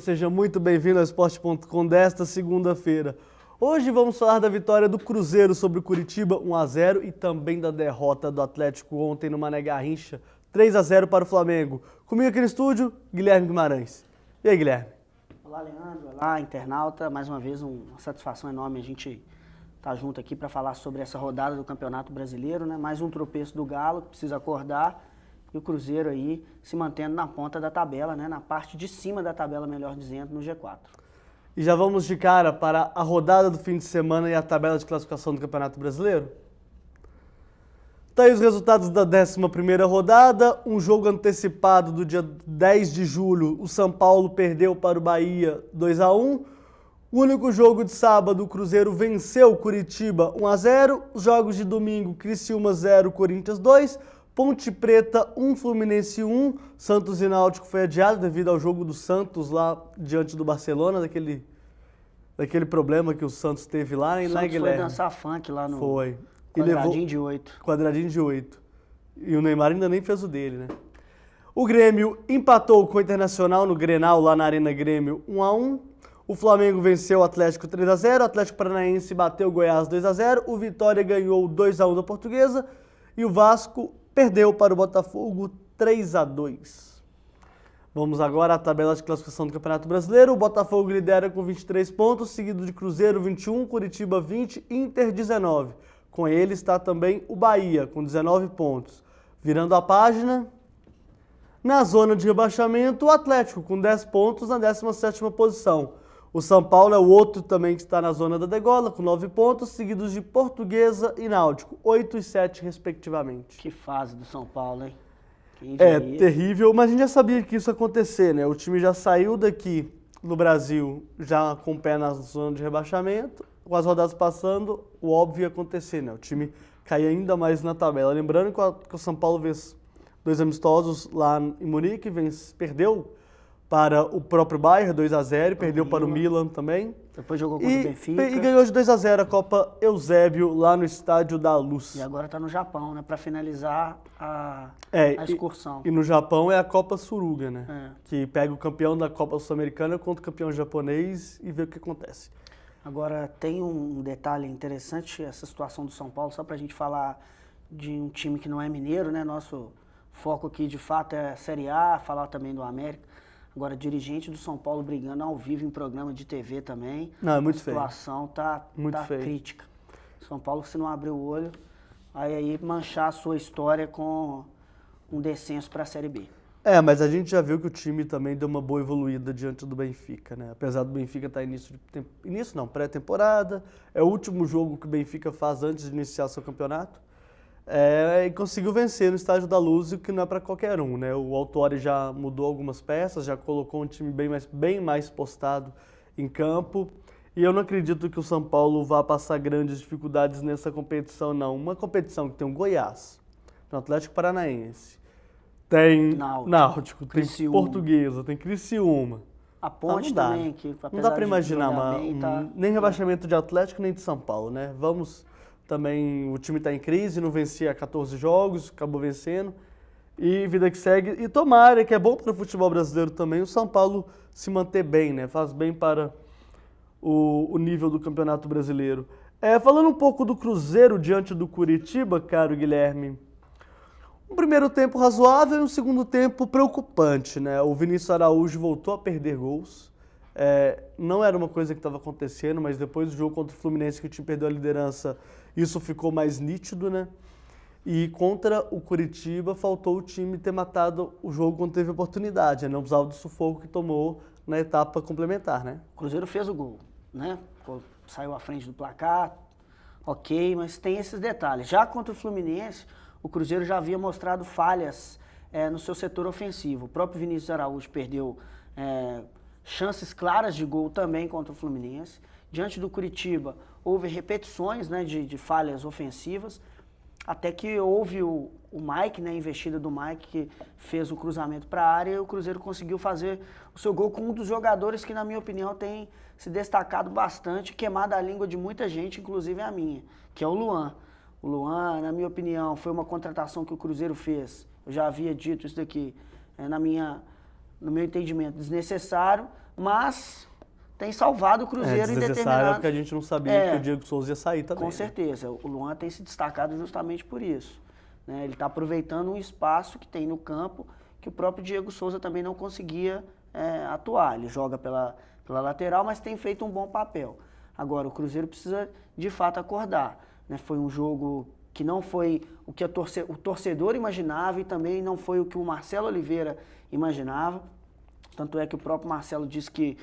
seja muito bem-vindo ao Esporte.com desta segunda-feira. Hoje vamos falar da vitória do Cruzeiro sobre o Curitiba, 1-0, e também da derrota do Atlético ontem no Mané Garrincha, 3-0 para o Flamengo. Comigo aqui no estúdio, Guilherme Guimarães. E aí, Guilherme? Olá, Leandro. Olá, internauta. Mais uma vez, uma satisfação enorme a gente estar junto aqui para falar sobre essa rodada do Campeonato Brasileiro, né? Mais um tropeço do Galo, que precisa acordar. E o Cruzeiro aí se mantendo na ponta da tabela, né? Na parte de cima da tabela, melhor dizendo, no G4. E já vamos de cara para a rodada do fim de semana e a tabela de classificação do Campeonato Brasileiro? Tá aí os resultados da 11ª rodada, um jogo antecipado do dia 10 de julho, o São Paulo perdeu para o Bahia 2-1. O único jogo de sábado, o Cruzeiro venceu o Curitiba 1-0. Os jogos de domingo, Criciúma 0, Corinthians 2. Ponte Preta 1, Fluminense 1. Santos e Náutico foi adiado devido ao jogo do Santos lá diante do Barcelona, daquele problema que o Santos teve lá, O Santos foi dançar funk lá no quadradinho de 8. Quadradinho de 8. E o Neymar ainda nem fez o dele, né? O Grêmio empatou com o Internacional no Grenal, lá na Arena Grêmio, 1-1. O Flamengo venceu o Atlético 3-0. O Atlético Paranaense bateu o Goiás 2-0. O Vitória ganhou 2-1 da Portuguesa. E o Vasco perdeu para o Botafogo 3-2. Vamos agora à tabela de classificação do Campeonato Brasileiro. O Botafogo lidera com 23 pontos, seguido de Cruzeiro 21, Curitiba 20, Inter 19. Com ele está também o Bahia, com 19 pontos. Virando a página, na zona de rebaixamento, o Atlético, com 10 pontos, na 17ª posição. O São Paulo é o outro também que está na zona da degola, com 9 pontos, seguidos de Portuguesa e Náutico, 8 e 7, respectivamente. Que fase do São Paulo, hein? Terrível, mas a gente já sabia que isso ia acontecer, né? O time já saiu daqui no Brasil, já com o pé na zona de rebaixamento, com as rodadas passando, o óbvio ia acontecer, né? O time cair ainda mais na tabela. Lembrando que o São Paulo fez 2 amistosos lá em Munique, perdeu para o próprio Bayern, 2-0, perdeu para o Milan também. Depois jogou contra o Benfica. E ganhou de 2-0 a Copa Eusébio lá no Estádio da Luz. E agora está no Japão, né? Para finalizar a excursão. E no Japão é a Copa Suruga, né? É. Que pega o campeão da Copa Sul-Americana contra o campeão japonês e vê o que acontece. Agora, tem um detalhe interessante, essa situação do São Paulo, só para a gente falar de um time que não é mineiro, né? Nosso foco aqui, de fato, é a Série A, falar também do América. Agora, dirigente do São Paulo brigando ao vivo em programa de TV também. Não, é muito feio. A situação tá crítica. São Paulo, se não abrir o olho, aí manchar a sua história com um descenso para a Série B. Mas a gente já viu que o time também deu uma boa evoluída diante do Benfica, né? Apesar do Benfica estar pré-temporada, é o último jogo que o Benfica faz antes de iniciar seu campeonato. E conseguiu vencer no Estádio da Luz, o que não é para qualquer um, né? O Autori já mudou algumas peças, já colocou um time bem mais postado em campo. E eu não acredito que o São Paulo vá passar grandes dificuldades nessa competição, não. Uma competição que tem o Goiás, tem o Atlético Paranaense, tem Náutico, tem Portuguesa, tem Criciúma. A Ponte também, que não dá para imaginar nem rebaixamento de Atlético nem de São Paulo, né? Também o time está em crise, não vencia 14 jogos, acabou vencendo. E vida que segue. E tomara, que é bom para o futebol brasileiro também, o São Paulo se manter bem, né? Faz bem para o nível do Campeonato Brasileiro. Falando um pouco do Cruzeiro diante do Curitiba, caro Guilherme. Um primeiro tempo razoável e um segundo tempo preocupante, né? O Vinícius Araújo voltou a perder gols. Não era uma coisa que estava acontecendo, mas depois do jogo contra o Fluminense, que o time perdeu a liderança, isso ficou mais nítido, né? E contra o Curitiba, faltou o time ter matado o jogo quando teve oportunidade, né? Não precisava do sufoco que tomou na etapa complementar, né? O Cruzeiro fez o gol, né? Saiu à frente do placar, ok, mas tem esses detalhes. Já contra o Fluminense, o Cruzeiro já havia mostrado falhas no seu setor ofensivo. O próprio Vinícius Araújo perdeu chances claras de gol também contra o Fluminense. Diante do Curitiba, houve repetições, né, de falhas ofensivas, até que houve o Mike, né, a investida do Mike, que fez o cruzamento para a área, e o Cruzeiro conseguiu fazer o seu gol com um dos jogadores que, na minha opinião, tem se destacado bastante, queimado a língua de muita gente, inclusive a minha, que é o Luan. O Luan, na minha opinião, foi uma contratação que o Cruzeiro fez. Eu já havia dito isso daqui, no meu entendimento, desnecessário, mas tem salvado o Cruzeiro em desnecessário determinado... porque a gente não sabia que o Diego Souza ia sair também. Com né? certeza. O Luan tem se destacado justamente por isso. Né? Ele está aproveitando um espaço que tem no campo que o próprio Diego Souza também não conseguia atuar. Ele joga pela lateral, mas tem feito um bom papel. Agora, o Cruzeiro precisa, de fato, acordar. Né? Foi um jogo que não foi o que o torcedor imaginava e também não foi o que o Marcelo Oliveira imaginava. Tanto é que o próprio Marcelo disse que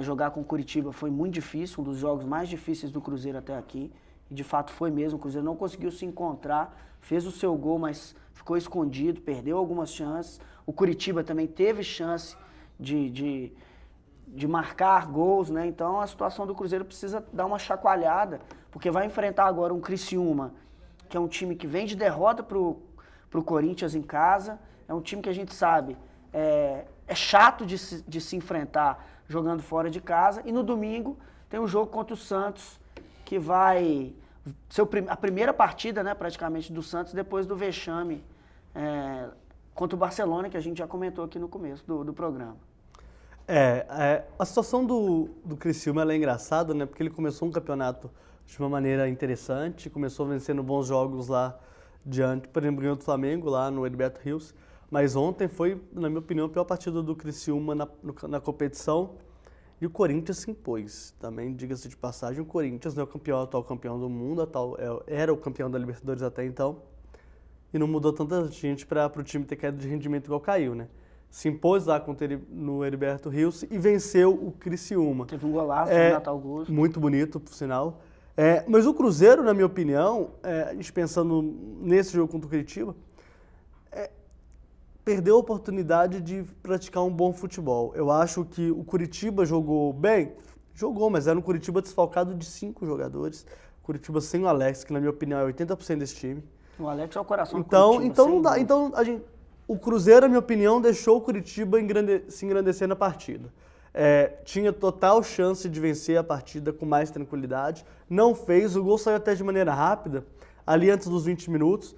jogar com o Curitiba foi muito difícil, um dos jogos mais difíceis do Cruzeiro até aqui. E de fato foi mesmo, o Cruzeiro não conseguiu se encontrar, fez o seu gol, mas ficou escondido, perdeu algumas chances. O Curitiba também teve chance de marcar gols, né? Então a situação do Cruzeiro precisa dar uma chacoalhada, porque vai enfrentar agora um Criciúma, que é um time que vem de derrota pro Corinthians em casa, é um time que a gente sabe é chato de se enfrentar jogando fora de casa, e no domingo tem um jogo contra o Santos, que vai ser a primeira partida, né, praticamente, do Santos depois do vexame contra o Barcelona, que a gente já comentou aqui no começo do programa. A situação do Criciúma ela é engraçada, né, porque ele começou um campeonato de uma maneira interessante, começou vencendo bons jogos lá diante, por exemplo, ganhou do Flamengo lá no Heriberto Rios, mas ontem foi, na minha opinião, a pior partida do Criciúma na competição. E o Corinthians se impôs. Também, diga-se de passagem, o Corinthians não é o atual campeão do mundo, era o campeão da Libertadores até então. E não mudou tanta gente para o time ter caído de rendimento igual caiu, né? Se impôs lá no Heriberto Rios e venceu o Criciúma. Teve um golaço do Renato Augusto. Muito bonito, por sinal. Mas o Cruzeiro, na minha opinião, a gente pensando nesse jogo contra o Curitiba, perdeu a oportunidade de praticar um bom futebol. Eu acho que o Curitiba jogou bem, mas era um Curitiba desfalcado de 5 jogadores. Curitiba sem o Alex, que na minha opinião é 80% desse time. O Alex é o coração do Curitiba. Então não dá. Dúvida. Então o Cruzeiro, na minha opinião, deixou o Curitiba se engrandecer na partida. Tinha total chance de vencer a partida com mais tranquilidade. Não fez, o gol saiu até de maneira rápida, ali antes dos 20 minutos.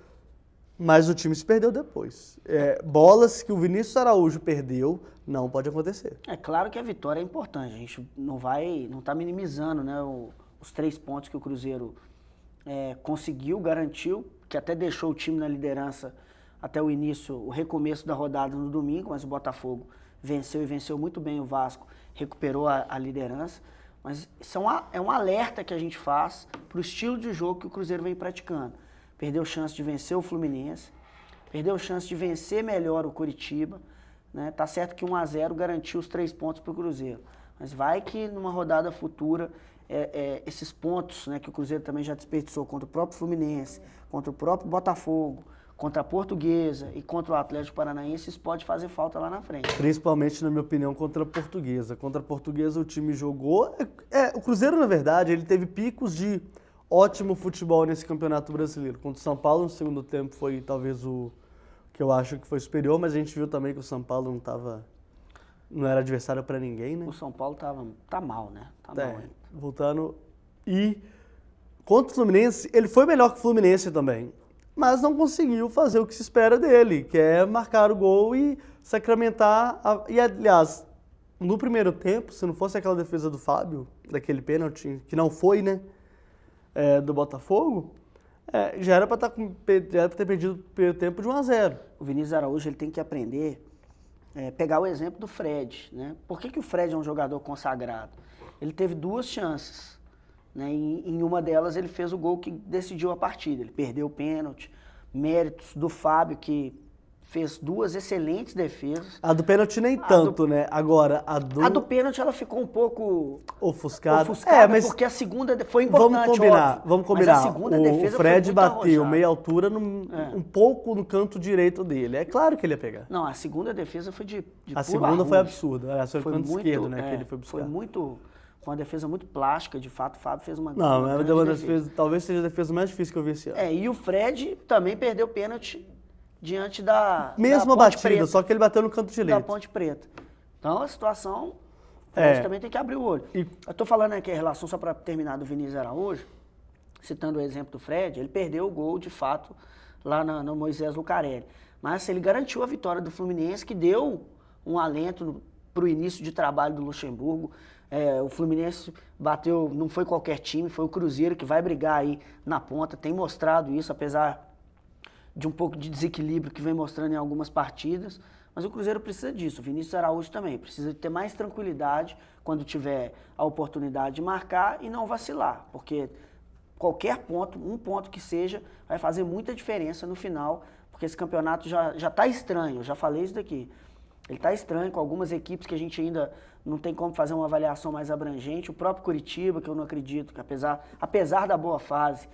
Mas o time se perdeu depois. Bolas que o Vinícius Araújo perdeu, não pode acontecer. É claro que a vitória é importante. A gente não está minimizando, né, os 3 pontos que o Cruzeiro conseguiu, garantiu, que até deixou o time na liderança até o início, o recomeço da rodada no domingo, mas o Botafogo venceu e venceu muito bem o Vasco, recuperou a liderança. Mas isso é um alerta que a gente faz para o estilo de jogo que o Cruzeiro vem praticando. Perdeu chance de vencer o Fluminense, perdeu chance de vencer melhor o Curitiba, né? Tá certo que 1-0 garantiu os 3 pontos para o Cruzeiro, mas vai que numa rodada futura esses pontos, né, que o Cruzeiro também já desperdiçou contra o próprio Fluminense, contra o próprio Botafogo, contra a Portuguesa e contra o Atlético Paranaense, isso pode fazer falta lá na frente. Principalmente, na minha opinião, contra a Portuguesa. Contra a Portuguesa o time jogou... o Cruzeiro, na verdade, ele teve picos de ótimo futebol nesse Campeonato Brasileiro. Contra o São Paulo, no segundo tempo, foi talvez o que eu acho que foi superior, mas a gente viu também que o São Paulo não era adversário para ninguém, né? O São Paulo tá mal, né? Tá mal ainda. Voltando. E contra o Fluminense, ele foi melhor que o Fluminense também, mas não conseguiu fazer o que se espera dele, que é marcar o gol e sacramentar. E, aliás, no primeiro tempo, se não fosse aquela defesa do Fábio, daquele pênalti, que não foi, né? Do Botafogo, já era para ter perdido o primeiro tempo de 1-0. O Vinícius Araújo ele tem que aprender, pegar o exemplo do Fred, né? Por que o Fred é um jogador consagrado? Ele teve 2 chances, né? Em uma delas ele fez o gol que decidiu a partida. Ele perdeu o pênalti, méritos do Fábio, que fez 2 excelentes defesas. A do pênalti nem tanto, né? Agora, a do pênalti ela ficou um pouco ofuscada, mas porque a segunda foi importante, Vamos combinar. Mas a segunda defesa o Fred foi muito bateu arrojada. meia altura um pouco no canto direito dele. É claro que ele ia pegar. Não, a segunda defesa foi de A puro segunda arrojo. foi absurda. Foi no canto muito, esquerdo, né? Que ele foi buscar. Foi uma defesa muito plástica, de fato. O Fábio fez uma Não, uma é grande uma defesa. talvez seja a defesa mais difícil que eu vi esse ano. E o Fred também perdeu pênalti diante da Mesma da Ponte batida, Preta, só que ele bateu no canto da direito. Ponte Preta. Então a situação, o Fred também tem que abrir o olho. Eu tô falando aqui em relação, só para terminar, do Vinícius Araújo, citando o exemplo do Fred, ele perdeu o gol, de fato, lá no Moisés Lucarelli. Mas ele garantiu a vitória do Fluminense, que deu um alento para o início de trabalho do Luxemburgo. O Fluminense bateu, não foi qualquer time, foi o Cruzeiro que vai brigar aí na ponta, tem mostrado isso, apesar de um pouco de desequilíbrio que vem mostrando em algumas partidas, mas o Cruzeiro precisa disso, o Vinícius Araújo também, precisa ter mais tranquilidade quando tiver a oportunidade de marcar e não vacilar, porque qualquer ponto, um ponto que seja, vai fazer muita diferença no final, porque esse campeonato já está estranho, eu já falei isso daqui. Ele está estranho com algumas equipes que a gente ainda não tem como fazer uma avaliação mais abrangente. O próprio Curitiba, que eu não acredito, que apesar da boa fase,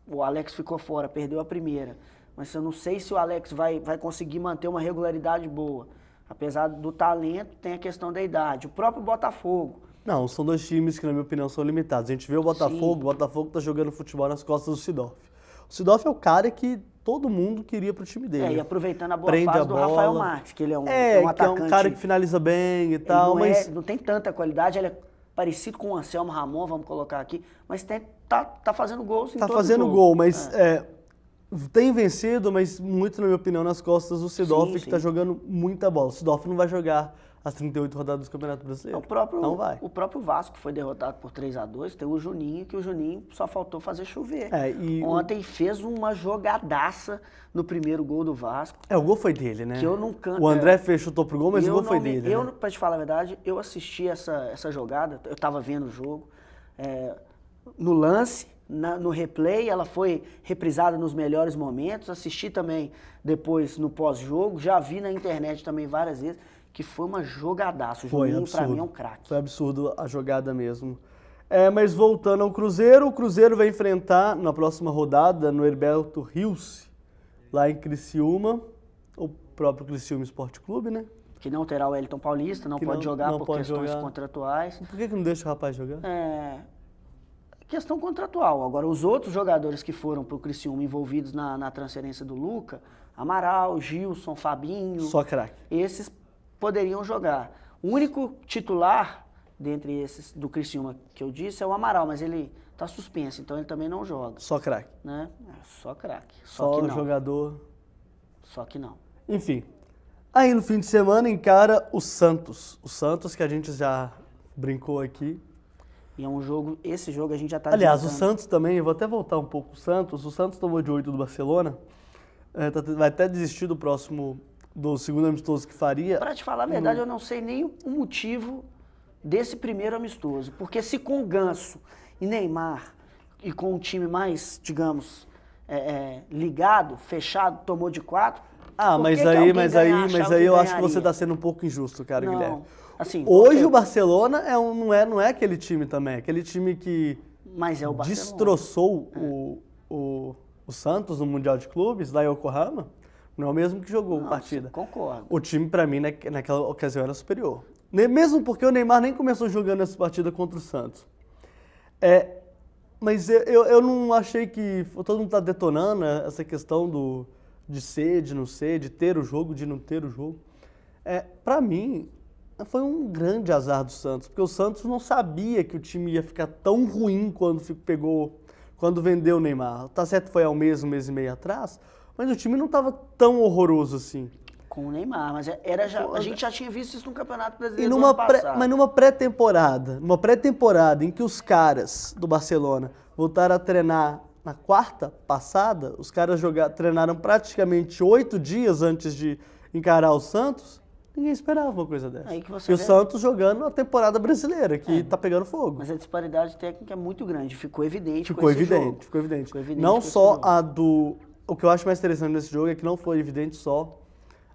o Alex ficou fora, perdeu a primeira. Mas eu não sei se o Alex vai conseguir manter uma regularidade boa. Apesar do talento, tem a questão da idade. O próprio Botafogo. Não, são dois times que, na minha opinião, são limitados. A gente vê o Botafogo tá jogando futebol nas costas do Sidorf. O Sidorf é o cara que todo mundo queria pro time dele. E aproveitando a boa fase do Rafael Marques, que ele é um atacante. Que é um cara que finaliza bem e tal, mas... não tem tanta qualidade, ele é parecido com o Anselmo Ramon, vamos colocar aqui, mas tá fazendo gols em todo fazendo jogo. gol, mas tem vencido, mas muito, na minha opinião, nas costas do Sidorf, que tá jogando muita bola. O Sidorf não vai jogar as 38 rodadas do Campeonato Brasileiro. Não vai. O próprio Vasco foi derrotado por 3-2, tem o Juninho, que o Juninho só faltou fazer chover. Ontem fez uma jogadaça no primeiro gol do Vasco. O gol foi dele, né? Que eu não canto. O André chutou pro gol, mas o gol foi dele. Pra te falar a verdade, eu assisti essa jogada, eu tava vendo o jogo, no lance, no replay, ela foi reprisada nos melhores momentos, assisti também depois no pós-jogo, já vi na internet também várias vezes, que foi uma jogadaça. O Juninho, pra mim, é um craque. Foi absurdo a jogada mesmo. Mas voltando ao Cruzeiro, o Cruzeiro vai enfrentar na próxima rodada, no Herberto Rios, lá em Criciúma, o próprio Criciúma Esporte Clube, né? Que não terá o Elton Paulista, não pode jogar por questões contratuais. Por que não deixa o rapaz jogar? Questão contratual. Agora, os outros jogadores que foram pro Criciúma envolvidos na transferência do Luca, Amaral, Gilson, Fabinho... Só craque. Esses poderiam jogar. O único titular dentre esses do Criciúma que eu disse é o Amaral, mas ele tá suspenso, então ele também não joga. Só craque. Né? Só craque. Só que não. Jogador. Só que não. Enfim. Aí no fim de semana encara o Santos. O Santos que a gente já brincou aqui. E é um jogo, esse jogo a gente já tá Aliás, o Santos também, eu vou até voltar um pouco. O Santos tomou de 8 do Barcelona. Vai até desistir do segundo amistoso que faria. Pra te falar a verdade, eu não sei nem o motivo desse primeiro amistoso. Porque se com o Ganso e Neymar, e com um time mais, digamos, ligado, fechado, tomou de 4... mas aí eu acho que você tá sendo um pouco injusto, cara, Guilherme. Assim, hoje o Barcelona não é aquele time também, aquele time que destroçou o Santos no Mundial de Clubes, lá em Yokohama. Não é o mesmo que jogou a partida. Concordo. O time, pra mim, naquela ocasião era superior. Mesmo porque o Neymar nem começou jogando essa partida contra o Santos. Mas eu não achei que... Todo mundo tá detonando essa questão de ser, de não ser, de ter o jogo, de não ter o jogo. Pra mim, foi um grande azar do Santos, porque o Santos não sabia que o time ia ficar tão ruim quando vendeu o Neymar. Tá certo, foi há um mês e meio atrás, mas o time não estava tão horroroso assim. Com o Neymar, mas a gente já tinha visto isso no Campeonato Brasileiro do ano passado. Mas numa pré-temporada em que os caras do Barcelona voltaram a treinar na quarta passada, os caras treinaram praticamente 8 dias antes de encarar o Santos, ninguém esperava uma coisa dessa. E o Santos jogando a temporada brasileira, que tá pegando fogo. Mas a disparidade técnica é muito grande, ficou evidente. Ficou evidente. Não só o que eu acho mais interessante nesse jogo é que não foi evidente só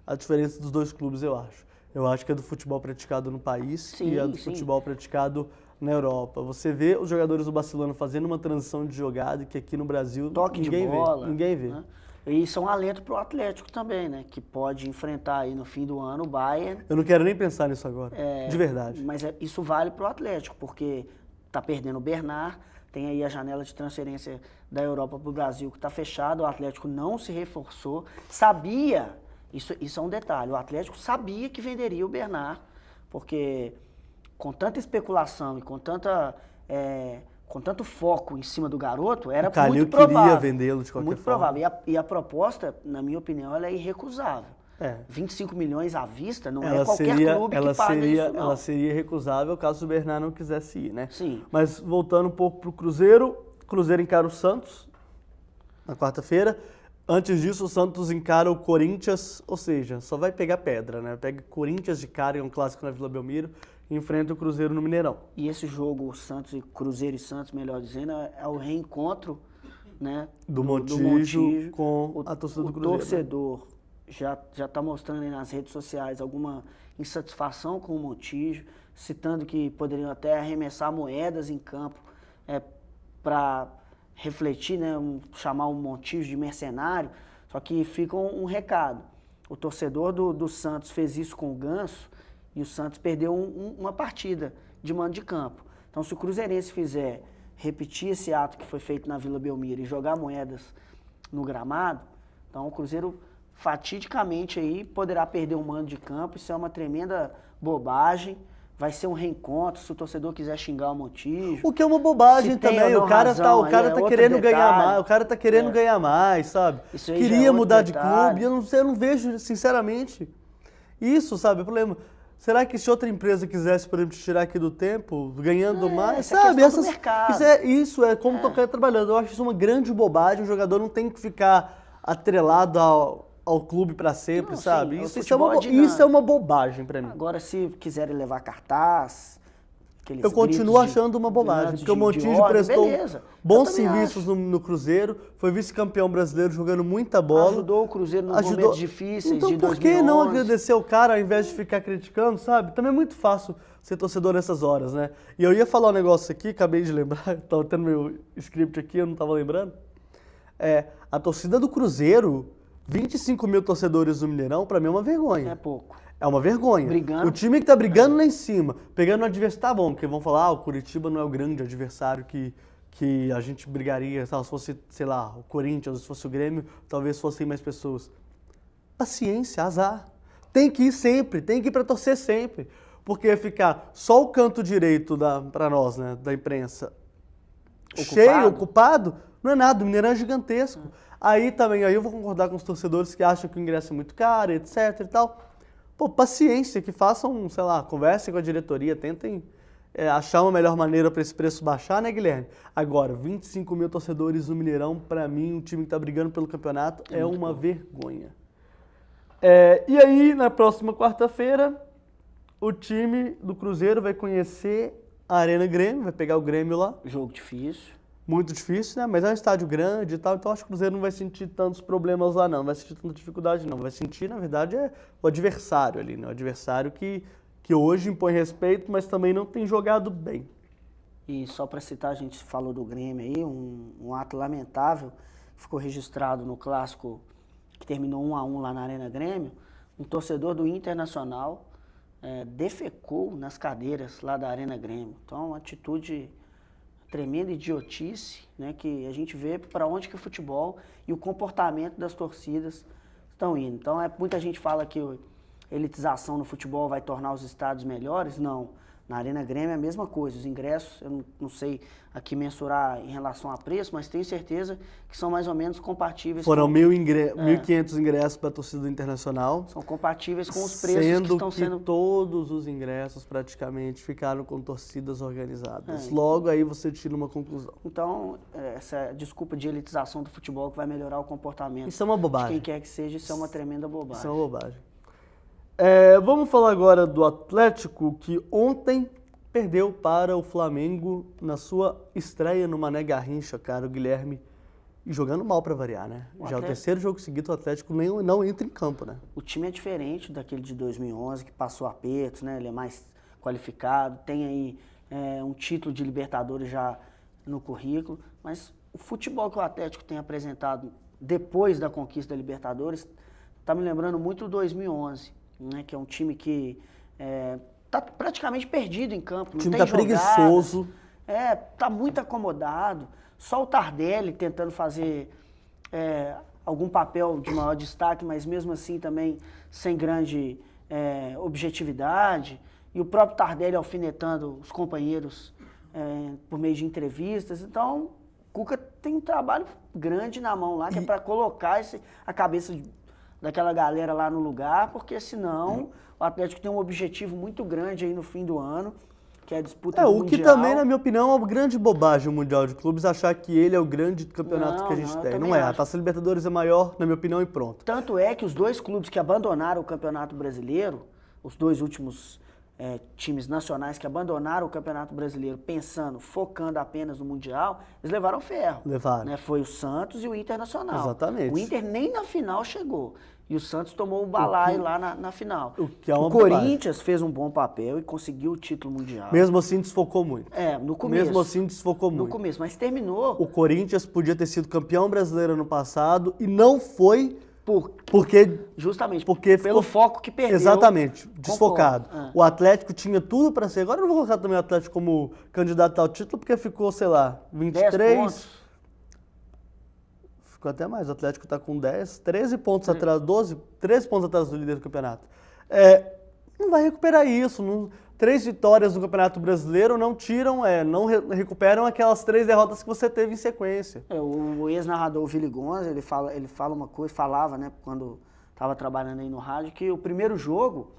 a diferença dos dois clubes, eu acho. Eu acho que é do futebol praticado no país e é do futebol praticado na Europa. Você vê os jogadores do Barcelona fazendo uma transição de jogada que aqui no Brasil ninguém vê. Né? E isso é um alento pro Atlético também, né? Que pode enfrentar aí no fim do ano o Bayern. Eu não quero nem pensar nisso agora, de verdade. Mas isso vale pro Atlético, porque tá perdendo o Bernard, tem aí a janela de transferência da Europa pro Brasil que tá fechada, o Atlético não se reforçou, sabia, isso é um detalhe, o Atlético sabia que venderia o Bernard, porque com tanta especulação e com tanto foco em cima do garoto, era muito provável. Queria vendê-lo de qualquer forma. Muito provável. E a proposta, na minha opinião, ela é irrecusável. 25 milhões à vista, não ela é qualquer seria, clube ela que paga seria, isso, não. Ela seria recusável caso o Bernard não quisesse ir, né? Sim. Mas voltando um pouco pro Cruzeiro, o Cruzeiro encara o Santos na quarta-feira. Antes disso, o Santos encara o Corinthians, ou seja, só vai pegar pedra, né? Pega Corinthians de cara, é um clássico na Vila Belmiro, e enfrenta o Cruzeiro no Mineirão. E esse jogo, Cruzeiro e Santos, melhor dizendo, é o reencontro, né, Do Montijo com a torcida do Cruzeiro. O torcedor já está mostrando aí nas redes sociais alguma insatisfação com o Montijo, citando que poderiam até arremessar moedas em campo para refletir, né, chamar o Montijo de mercenário. Só que fica um recado. O torcedor do Santos fez isso com o Ganso e o Santos perdeu uma partida de mando de campo. Então, se o Cruzeirense fizer repetir esse ato que foi feito na Vila Belmiro e jogar moedas no gramado, então o Cruzeiro fatidicamente aí poderá perder o mando de campo. Isso é uma tremenda bobagem. Vai ser um reencontro, se o torcedor quiser xingar o Montijo. O que é uma bobagem também, o cara tá querendo ganhar mais, o cara tá querendo ganhar mais, sabe? Queria mudar de clube, eu não vejo, sinceramente, isso, sabe, o problema. Será que se outra empresa quisesse, por exemplo, te tirar aqui do tempo, ganhando mais, sabe? Isso é como tocar trabalhando. Eu acho isso uma grande bobagem, o jogador não tem que ficar atrelado ao clube para sempre, não, sabe? Sim, isso é uma bobagem para mim. Agora, se quiserem levar cartaz, eu continuo achando uma bobagem, porque o Montijo prestou bons serviços no Cruzeiro, foi vice-campeão brasileiro jogando muita bola. Ajudou o Cruzeiro nos momentos difíceis então, de 2011. Por que não agradecer o cara ao invés de ficar criticando, sabe? Também é muito fácil ser torcedor nessas horas, né? E eu ia falar um negócio aqui, acabei de lembrar, tava tendo meu script aqui, eu não tava lembrando. A torcida do Cruzeiro, 25 mil torcedores no Mineirão, pra mim é uma vergonha. É pouco. É uma vergonha. Brigando. O time que tá brigando lá em cima, pegando o adversário, tá bom, porque vão falar, o Curitiba não é o grande adversário que a gente brigaria, se fosse, sei lá, o Corinthians, se fosse o Grêmio, talvez fossem mais pessoas. Paciência, azar. Tem que ir sempre, tem que ir pra torcer sempre. Porque ficar só o canto direito pra nós, né, da imprensa, cheio, ocupado, não é nada, o Mineirão é gigantesco. Aí eu vou concordar com os torcedores que acham que o ingresso é muito caro, etc e tal. Pô, paciência, que façam, sei lá, conversem com a diretoria, tentem achar uma melhor maneira para esse preço baixar, né, Guilherme? Agora, 25 mil torcedores no Mineirão, para mim, um time que tá brigando pelo campeonato, é uma vergonha. E aí, na próxima quarta-feira, o time do Cruzeiro vai conhecer a Arena Grêmio, vai pegar o Grêmio lá. Jogo difícil. Muito difícil, né? Mas é um estádio grande e tal, então acho que o Cruzeiro não vai sentir tantos problemas lá, não. Não vai sentir tanta dificuldade, não. Vai sentir, na verdade, o adversário ali, né? O adversário que hoje impõe respeito, mas também não tem jogado bem. E só para citar, a gente falou do Grêmio aí, um ato lamentável, ficou registrado no clássico que terminou 1-1 lá na Arena Grêmio. Um torcedor do Internacional defecou nas cadeiras lá da Arena Grêmio. Então, uma atitude tremenda idiotice, né, que a gente vê para onde que o futebol e o comportamento das torcidas estão indo. Então, muita gente fala que a elitização no futebol vai tornar os estádios melhores. Não. Na Arena Grêmio é a mesma coisa. Os ingressos, eu não sei aqui mensurar em relação a preço, mas tenho certeza que são mais ou menos compatíveis. Foram 1.500 ingressos para a torcida do Internacional. São compatíveis com os preços que estão sendo... todos os ingressos praticamente ficaram com torcidas organizadas. Logo aí você tira uma conclusão. Então, essa desculpa de elitização do futebol que vai melhorar o comportamento. Isso é uma bobagem. De quem quer que seja, isso é uma tremenda bobagem. Isso é uma bobagem. Vamos falar agora do Atlético, que ontem perdeu para o Flamengo na sua estreia no Mané Garrincha, cara, o Guilherme, e jogando mal para variar, né? Já é o terceiro jogo seguido, o Atlético não entra em campo, né? O time é diferente daquele de 2011, que passou apertos, né? Ele é mais qualificado, tem aí um título de Libertadores já no currículo, mas o futebol que o Atlético tem apresentado depois da conquista da Libertadores tá me lembrando muito do 2011. Né, que é um time que tá praticamente perdido em campo. Não o time tem tá preguiçoso. Tá muito acomodado. Só o Tardelli tentando fazer algum papel de maior destaque, mas mesmo assim também sem grande objetividade. E o próprio Tardelli alfinetando os companheiros por meio de entrevistas. Então, o Cuca tem um trabalho grande na mão lá, que é para colocar a cabeça daquela galera lá no lugar, porque senão o Atlético tem um objetivo muito grande aí no fim do ano, que é a disputa do O que Mundial. também, na minha opinião, é uma grande bobagem o Mundial de Clubes, achar que ele é o grande campeonato que a gente eu tem. também Não é, a acho. Taça Libertadores é maior, na minha opinião, e pronto. Tanto é que os dois clubes que abandonaram o Campeonato Brasileiro, os dois últimos times nacionais que abandonaram o Campeonato Brasileiro focando apenas no Mundial, eles levaram ferro. Levaram. Né? Foi o Santos e o Internacional. Exatamente. O Inter nem na final chegou. E o Santos tomou o balaio lá na final. O que é uma o Corinthians fez um bom papel e conseguiu o título mundial. Mesmo assim, desfocou muito. No começo. Mesmo assim, desfocou muito. No começo, mas terminou. O Corinthians podia ter sido campeão brasileiro ano passado e não foi porque Justamente porque pelo foco que perdeu. Exatamente, desfocado. Concordo. O Atlético tinha tudo para ser. Agora eu não vou colocar também o Atlético como candidato ao título, porque ficou, sei lá, 23. 10 pontos. Ficou até mais. O Atlético está com 10, 13 pontos atrás, 13 pontos atrás do líder do campeonato. Não vai recuperar isso. 3 vitórias no Campeonato Brasileiro não tiram, não recuperam aquelas 3 derrotas que você teve em sequência. O ex-narrador Willy Gonza, ele fala uma coisa, falava, né, quando estava trabalhando aí no rádio, que o primeiro jogo,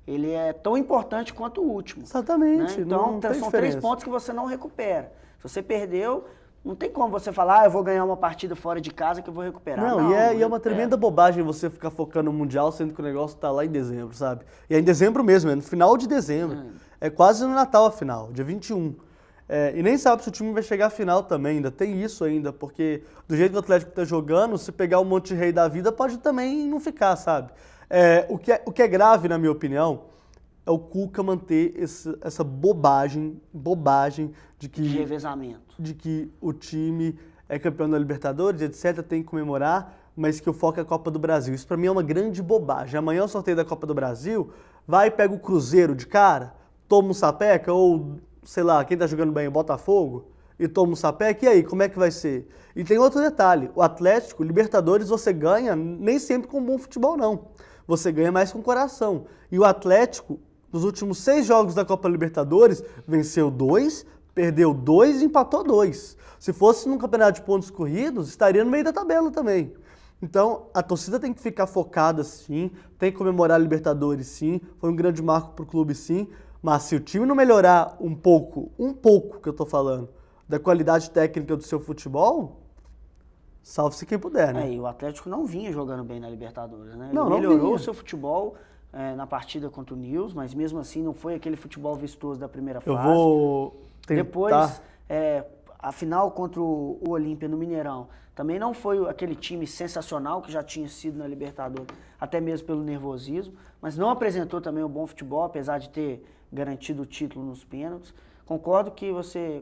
ele é tão importante quanto o último. Exatamente. Né? Então, não tem são diferença. 3 pontos que você não recupera. Se você perdeu, não tem como você falar, eu vou ganhar uma partida fora de casa que eu vou recuperar. Não, e é uma tremenda bobagem você ficar focando no Mundial, sendo que o negócio tá lá em dezembro, sabe? E é em dezembro mesmo, é no final de dezembro. É quase no Natal a final, dia 21. E nem sabe se o time vai chegar à final também, ainda tem isso ainda, porque do jeito que o Atlético tá jogando, se pegar o Monte Rei da vida, pode também não ficar, sabe? O que é grave, na minha opinião, é o Cuca manter essa bobagem de que... De revezamento. De que o time é campeão da Libertadores, etc., tem que comemorar, mas que o foco é a Copa do Brasil. Isso pra mim é uma grande bobagem. Amanhã o sorteio da Copa do Brasil, vai e pega o Cruzeiro de cara, toma um sapeca, ou, sei lá, quem tá jogando bem, o Botafogo, e toma um sapeca, e aí, como é que vai ser? E tem outro detalhe, o Atlético, Libertadores, você ganha nem sempre com bom futebol, não. Você ganha mais com coração. E o Atlético, nos últimos 6 jogos da Copa Libertadores, venceu 2, perdeu 2 e empatou 2. Se fosse num campeonato de pontos corridos, estaria no meio da tabela também. Então, a torcida tem que ficar focada sim, tem que comemorar a Libertadores sim, foi um grande marco pro clube sim, mas se o time não melhorar um pouco que eu tô falando, da qualidade técnica do seu futebol, salve-se quem puder, né? E o Atlético não vinha jogando bem na Libertadores, né? Ele Não melhorou vinha. o seu futebol na partida contra o Nils, mas mesmo assim não foi aquele futebol vistoso da primeira fase. Eu vou tentar... Depois, a final contra o Olímpia no Mineirão, também não foi aquele time sensacional que já tinha sido na Libertadores, até mesmo pelo nervosismo, mas não apresentou também um bom futebol, apesar de ter garantido o título nos pênaltis. Concordo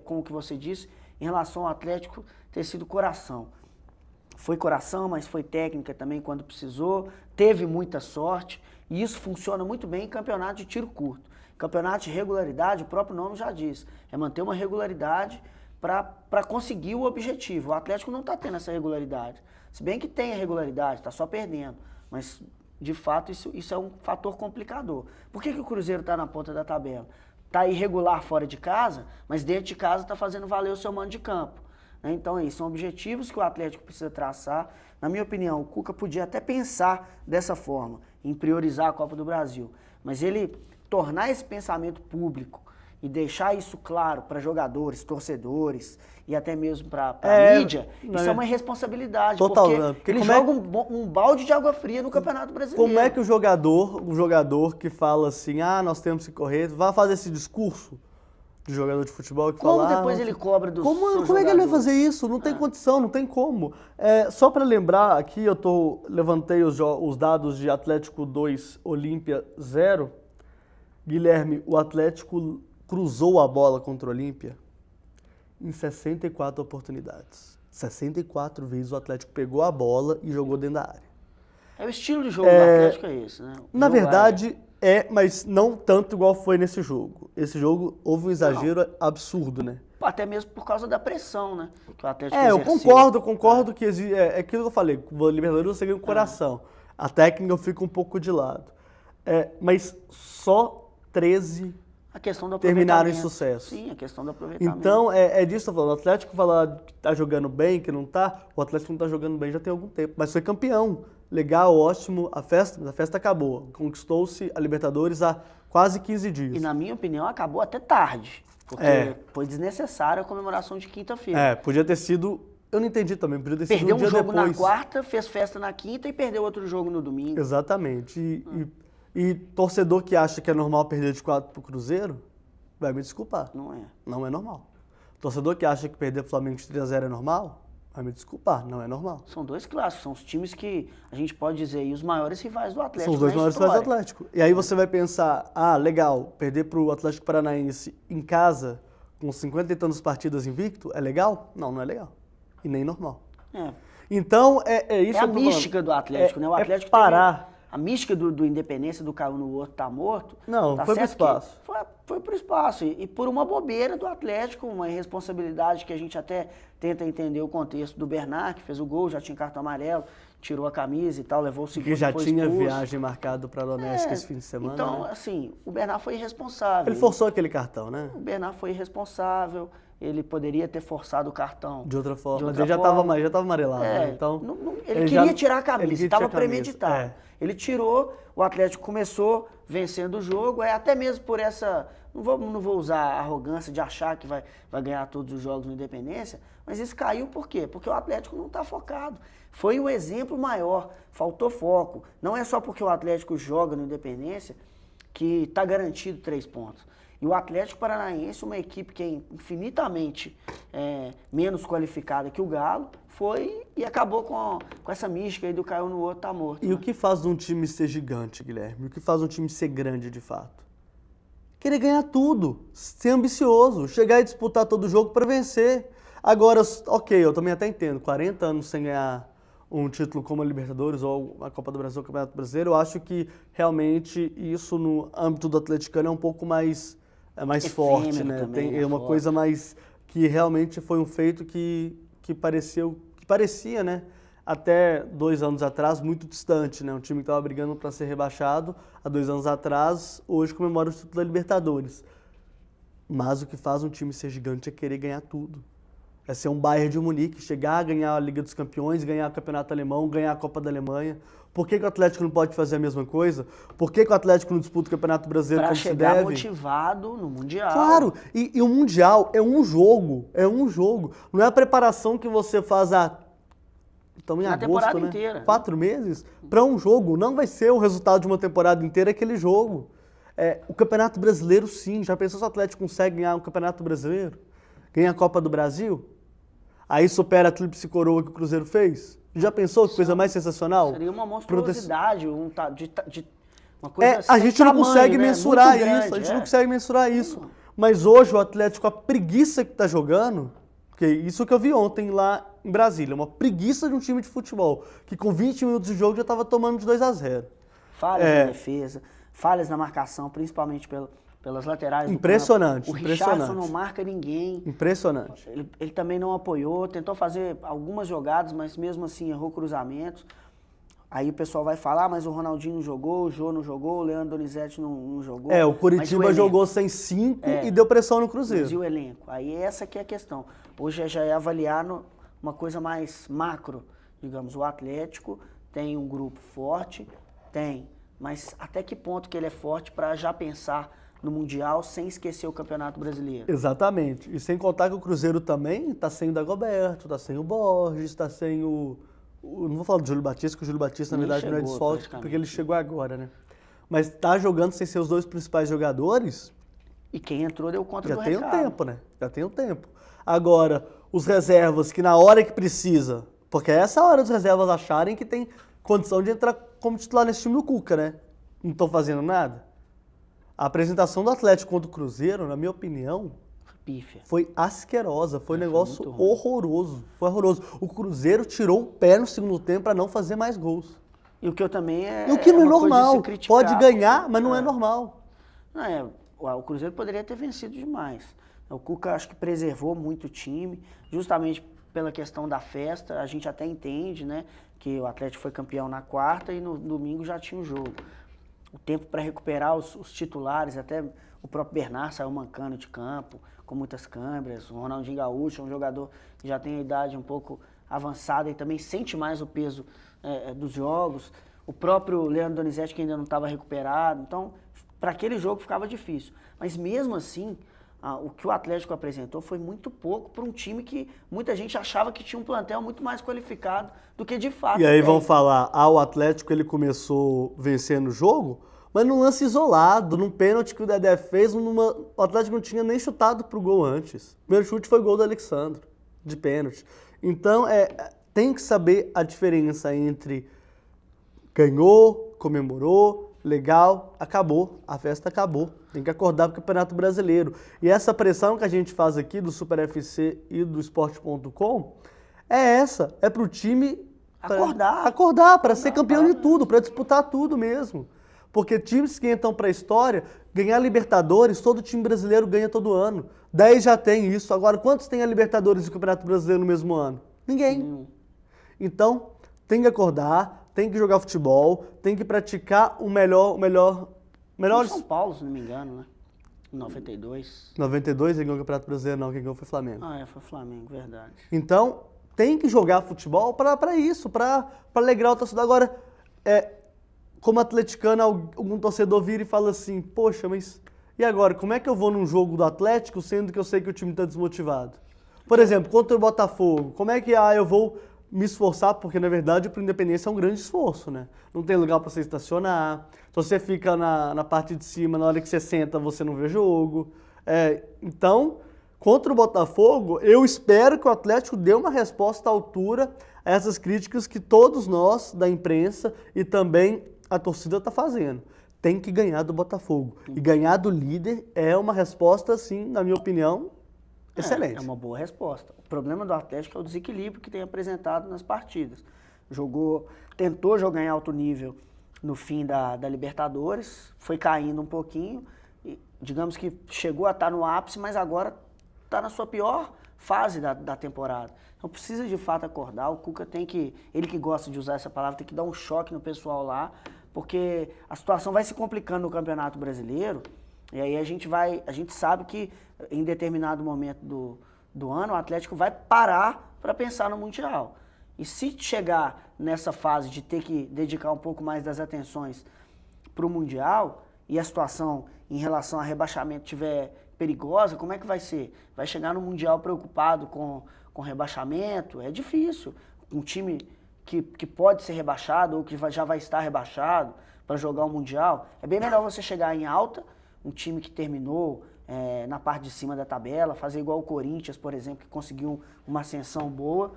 com o que você disse em relação ao Atlético ter sido coração. Foi coração, mas foi técnica também quando precisou, teve muita sorte, e isso funciona muito bem em campeonato de tiro curto. Campeonato de regularidade, o próprio nome já diz, é manter uma regularidade para conseguir o objetivo. O Atlético não está tendo essa regularidade. Se bem que tem a regularidade, está só perdendo, mas de fato isso é um fator complicador. Por que o Cruzeiro está na ponta da tabela? Está irregular fora de casa, mas dentro de casa está fazendo valer o seu mando de campo. Então, são objetivos que o Atlético precisa traçar. Na minha opinião, o Cuca podia até pensar dessa forma, em priorizar a Copa do Brasil. Mas ele tornar esse pensamento público e deixar isso claro para jogadores, torcedores e até mesmo para a mídia, isso é uma irresponsabilidade. Total, porque ele joga um balde de água fria no Campeonato Brasileiro. Como é que o jogador que fala assim, nós temos que correr, vai fazer esse discurso de jogador de futebol que fala... Como depois ele cobra dos Como é que ele vai fazer isso? Não tem condição, não tem como. Só para lembrar aqui, levantei os dados de Atlético 2, Olímpia 0. Guilherme, o Atlético cruzou a bola contra o Olímpia em 64 oportunidades. 64 vezes o Atlético pegou a bola e jogou dentro da área. O estilo de jogo do Atlético é esse, né? Na verdade, mas não tanto igual foi nesse jogo. Esse jogo houve um exagero absurdo, né? Até mesmo por causa da pressão, né? Que o Atlético eu exerceu. concordo que é aquilo que eu falei, o Libertadores você ganha o coração. A técnica fica um pouco de lado. Mas só 13 a questão do terminaram em sucesso. Sim, a questão do aproveitamento. Então, disso que eu tô falando. O Atlético falar que tá jogando bem, que não tá, o Atlético não tá jogando bem já tem algum tempo, mas foi campeão legal, ótimo, a festa acabou. Conquistou-se a Libertadores há quase 15 dias. E na minha opinião acabou até tarde, porque foi desnecessária a comemoração de quinta-feira. Podia ter sido, eu não entendi também, podia ter sido Perdeu um dia um jogo depois. na quarta, fez festa na quinta e perdeu outro jogo no domingo. Exatamente. E torcedor que acha que é normal perder de 4 pro Cruzeiro, vai me desculpar. Não é. Não é normal. Torcedor que acha que perder pro Flamengo de 3-0 é normal, vai me desculpar, não é normal. São dois clássicos, são os times que a gente pode dizer aí, os maiores rivais do Atlético. São os dois na maiores rivais do história. Atlético. E aí você vai pensar, legal, perder pro Atlético Paranaense em casa, com 50 e tantas partidas invicto, é legal? Não, não é legal. E nem normal. É. Então, é isso É que a eu tô mística falando. do Atlético, né? O Atlético parar. A mística do Independência, do caiu no outro, tá morto. Não, tá foi pro certo que espaço. Foi pro espaço. E por uma bobeira do Atlético, uma irresponsabilidade que a gente até tenta entender o contexto do Bernard, que fez o gol, já tinha cartão amarelo, tirou a camisa e tal, levou o segundo. Que já foi tinha expulso. viagem marcada para Donetsk esse fim de semana. Então, né? assim, o Bernard foi irresponsável. Ele forçou aquele cartão, né? O Bernard foi irresponsável. Ele poderia ter forçado o cartão. De outra forma. De outra Mas ele forma. já tava amarelado, né? Então, ele queria já- tirar a ele camisa, queria estava tirar a camisa, premeditado. é. Ele tirou, o Atlético começou vencendo o jogo, até mesmo por essa. Não vou usar a arrogância de achar que vai ganhar todos os jogos no Independência, mas isso caiu por quê? Porque o Atlético não está focado. Foi um exemplo maior, faltou foco. Não é só porque o Atlético joga no Independência que está garantido 3 pontos. E o Atlético Paranaense, uma equipe que é infinitamente menos qualificada que o Galo, foi e acabou com essa mística aí do caiu no outro, tá morto. e né? o que faz de um time ser gigante, Guilherme? O que faz um time ser grande de fato? Querer ganhar tudo, ser ambicioso, chegar e disputar todo jogo para vencer. Agora, ok, eu também até entendo, 40 anos sem ganhar um título como a Libertadores ou a Copa do Brasil, o Campeonato Brasileiro, eu acho que realmente isso no âmbito do atleticano é um pouco mais Efêmero forte, né? também, né? É uma Forte. coisa mais que realmente foi um feito que parecia, né? Até 2 anos atrás, muito distante, né? Um time que estava brigando para ser rebaixado há 2 anos atrás, hoje comemora o título da Libertadores. Mas o que faz um time ser gigante é querer ganhar tudo. É ser um Bayern de Munique, chegar a ganhar a Liga dos Campeões, ganhar o Campeonato Alemão, ganhar a Copa da Alemanha. Por que o Atlético não pode fazer a mesma coisa? Por que o Atlético não disputa o Campeonato Brasileiro Pra como se chegar deve? motivado no Mundial. Claro, e o Mundial é um jogo, Não é a preparação que você faz estamos em Na agosto, temporada né? inteira. 4 meses para um jogo. Não vai ser o resultado de uma temporada inteira aquele jogo. O Campeonato Brasileiro, sim. Já pensou se o Atlético consegue ganhar um Campeonato Brasileiro? Ganha a Copa do Brasil? Aí supera a tríplice coroa que o Cruzeiro fez? Já pensou que coisa mais sensacional? Seria uma monstruosidade, uma coisa A sem gente não tamanho, consegue né? mensurar Muito isso, grande, a gente é. não consegue mensurar isso. Mas hoje o Atlético, a preguiça que tá jogando, porque isso que eu vi ontem lá em Brasília, uma preguiça de um time de futebol, que com 20 minutos de jogo já estava tomando de 2-0. Falhas na defesa, falhas na marcação, principalmente pelas laterais do Impressionante, campo. O Richarlison impressionante. não marca ninguém. Impressionante. Ele também não apoiou, tentou fazer algumas jogadas, mas mesmo assim errou cruzamentos. Aí o pessoal vai falar, mas o Ronaldinho não jogou, o Jô não jogou, o Leandro Donizete não jogou. O Mas Curitiba elenco? jogou sem 5 e deu pressão no Cruzeiro. Mas e o elenco? Aí essa que é a questão. Hoje já é avaliar uma coisa mais macro. Digamos, o Atlético tem um grupo forte, mas até que ponto que ele é forte para já pensar no Mundial sem esquecer o Campeonato Brasileiro? Exatamente. E sem contar que o Cruzeiro também está sem o Dagoberto, está sem o Borges, está sem não vou falar do Júlio Batista, que o Júlio Batista, na Nem verdade, não é chegou, desfalque, praticamente. porque ele chegou agora, né? Mas tá jogando sem seus 2 principais jogadores, E quem entrou deu conta já do tem um recado. tempo, né? Já tem um tempo. Agora, os reservas que na hora que precisa, porque é essa hora dos reservas acharem que tem condição de entrar como titular nesse time do Cuca, né? Não estão fazendo nada. A apresentação do Atlético contra o Cruzeiro, na minha opinião, Pífia. foi asquerosa, foi um negócio muito ruim. horroroso. Foi horroroso. O Cruzeiro tirou o pé no segundo tempo para não fazer mais gols. E o que eu também E o que não é uma coisa de normal. se criticar, Pode ganhar, porque- mas não é normal. O Cruzeiro poderia ter vencido demais. O Cuca acho que preservou muito o time, justamente pela questão da festa. A gente até entende, né, que o Atlético foi campeão na quarta e no domingo já tinha o jogo. o tempo para recuperar os titulares, até o próprio Bernard saiu mancando de campo, com muitas câimbras, o Ronaldinho Gaúcho é um jogador que já tem a idade um pouco avançada e também sente mais o peso dos jogos, o próprio Leandro Donizete que ainda não estava recuperado, então para aquele jogo ficava difícil, mas mesmo assim, o que o Atlético apresentou foi muito pouco para um time que muita gente achava que tinha um plantel muito mais qualificado do que de fato. E aí vão falar, o Atlético ele começou vencendo o jogo, mas num lance isolado, num pênalti que o Dedé fez, o Atlético não tinha nem chutado pro gol antes. O primeiro chute foi gol do Alexandre, de pênalti. Então, tem que saber a diferença entre ganhou, comemorou, legal, acabou, a festa acabou. Tem que acordar pro Campeonato Brasileiro. E essa pressão que a gente faz aqui do Super FC e do Esporte.com é pro time acordar para ser campeão de tudo, para disputar tudo mesmo. Porque times que entram para a história, ganhar Libertadores, todo time brasileiro ganha todo ano. 10 já tem isso. Agora, quantos tem a Libertadores e o Campeonato Brasileiro no mesmo ano? Ninguém. Então, tem que acordar, tem que jogar futebol, tem que praticar o melhor. São Paulo, se não me engano, né? Em 92. 92, quem ganhou o Campeonato Brasileiro, não, quem ganhou foi o Flamengo. Foi o Flamengo, verdade. Então, tem que jogar futebol para isso, para alegrar o torcedor. Agora, como atleticano, algum torcedor vira e fala assim, poxa, mas e agora, como é que eu vou num jogo do Atlético, sendo que eu sei que o time está desmotivado? Por exemplo, contra o Botafogo, como é que eu vou me esforçar, porque na verdade para o Independência é um grande esforço, né? Não tem lugar para você estacionar, então você fica na parte de cima, na hora que você senta você não vê jogo. Então, contra o Botafogo, eu espero que o Atlético dê uma resposta à altura a essas críticas que todos nós, da imprensa e também a torcida está fazendo. Tem que ganhar do Botafogo. E ganhar do líder é uma resposta, assim, na minha opinião, excelente. É uma boa resposta. O problema do Atlético é o desequilíbrio que tem apresentado nas partidas. Tentou jogar em alto nível no fim da Libertadores, foi caindo um pouquinho, e, digamos que chegou a estar no ápice, mas agora está na sua pior fase da temporada. Então precisa de fato acordar, o Cuca ele que gosta de usar essa palavra, tem que dar um choque no pessoal lá, porque a situação vai se complicando no Campeonato Brasileiro, e aí a gente sabe que em determinado momento do ano o Atlético vai parar para pensar no Mundial. E se chegar nessa fase de ter que dedicar um pouco mais das atenções para o Mundial, e a situação em relação a rebaixamento estiver perigosa, como é que vai ser? Vai chegar no Mundial preocupado com rebaixamento? É difícil. Um time que pode ser rebaixado ou que já vai estar rebaixado para jogar o Mundial, é bem melhor você chegar em alta, um time que terminou na parte de cima da tabela, fazer igual o Corinthians, por exemplo, que conseguiu uma ascensão boa,